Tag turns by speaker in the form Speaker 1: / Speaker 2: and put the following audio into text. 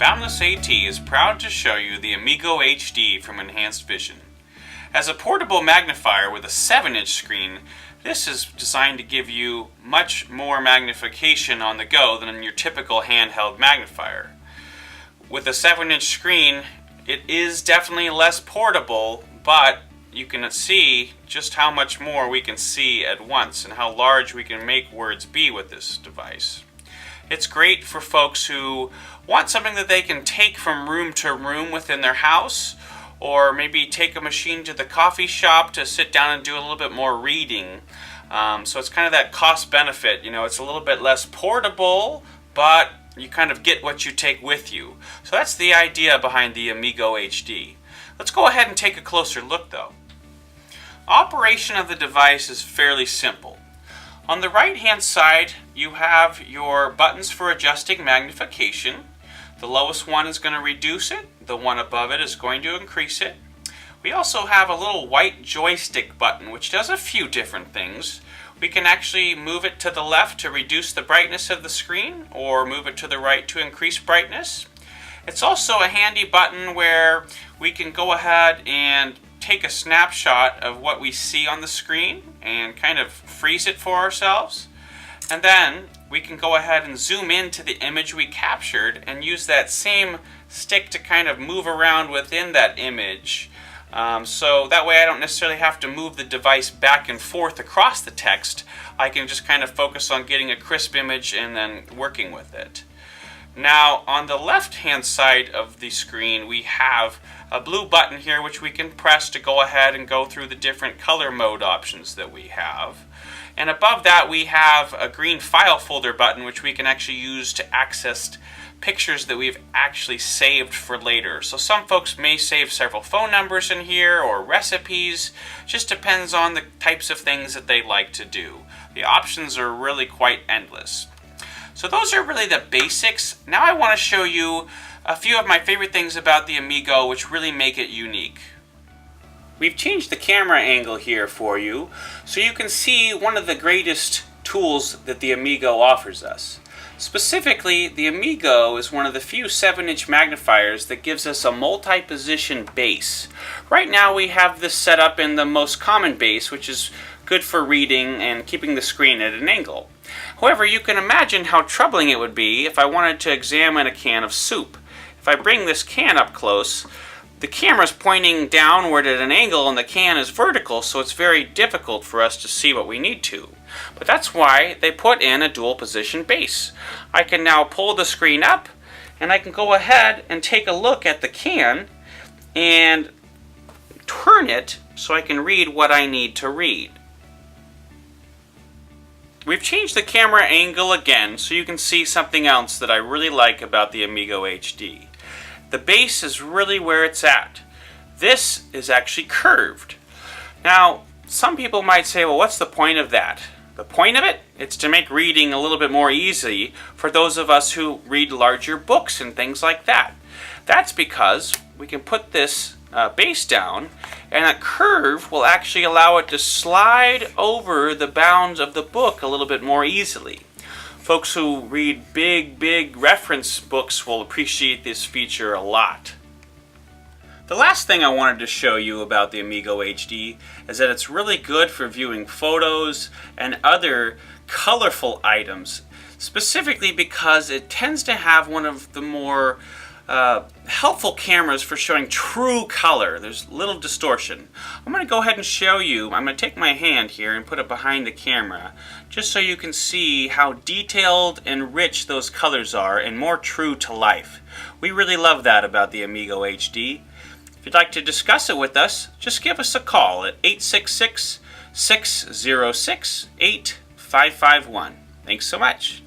Speaker 1: Boundless AT is proud to show you the Amigo HD from Enhanced Vision. As a portable magnifier with a 7-inch screen, this is designed to give you much more magnification on the go than your typical handheld magnifier. With a 7-inch screen, it is definitely less portable, but you can see just how much more we can see at once and how large we can make words be with this device. It's great for folks who want something that they can take from room to room within their house, or maybe take a machine to the coffee shop to sit down and do a little bit more reading. So it's kind of that cost benefit. You know, it's a little bit less portable, but you kind of get what you take with you. So that's the idea behind the Amigo HD. Let's go ahead and take a closer look though. Operation of the device is fairly simple. On the right hand side you have your buttons for adjusting magnification. The lowest one is going to reduce it, the one above it is going to increase it. We also have a little white joystick button which does a few different things. We can actually move it to the left to reduce the brightness of the screen, or move it to the right to increase brightness. It's also a handy button where we can go ahead and take a snapshot of what we see on the screen and kind of freeze it for ourselves. And then we can go ahead and zoom into the image we captured and use that same stick to kind of move around within that image. So that way I don't necessarily have to move the device back and forth across the text. I can just kind of focus on getting a crisp image and then working with it. Now on the left hand side of the screen we have a blue button here which we can press to go ahead and go through the different color mode options that we have. And above that we have a green file folder button which we can actually use to access pictures that we've actually saved for later. So some folks may save several phone numbers in here or recipes. Just depends on the types of things that they like to do. The options are really quite endless. So those are really the basics. Now I want to show you a few of my favorite things about the Amigo which really make it unique. We've changed the camera angle here for you so you can see one of the greatest tools that the Amigo offers us. Specifically, the Amigo is one of the few 7-inch magnifiers that gives us a multi-position base. Right now we have this set up in the most common base, which is good for reading and keeping the screen at an angle. However, you can imagine how troubling it would be if I wanted to examine a can of soup. If I bring this can up close, the camera's pointing downward at an angle and the can is vertical, so it's very difficult for us to see what we need to. But that's why they put in a dual position base. I can now pull the screen up and I can go ahead and take a look at the can and turn it so I can read what I need to read. We've changed the camera angle again so you can see something else that I really like about the Amigo HD. The base is really where it's at. This is actually curved. Now, some people might say, well, what's the point of that? The point of it? It's to make reading a little bit more easy for those of us who read larger books and things like that. That's because we can put this base down and a curve will actually allow it to slide over the bounds of the book a little bit more easily. Folks who read big reference books will appreciate this feature a lot. The last thing I wanted to show you about the Amigo HD is that it's really good for viewing photos and other colorful items, specifically because it tends to have one of the more helpful cameras for showing true color. There's little distortion. I'm going to go ahead and show you. I'm going to take my hand here and put it behind the camera just so you can see how detailed and rich those colors are and more true to life. We really love that about the Amigo HD. If you'd like to discuss it with us, just give us a call at 866-606-8551. Thanks so much.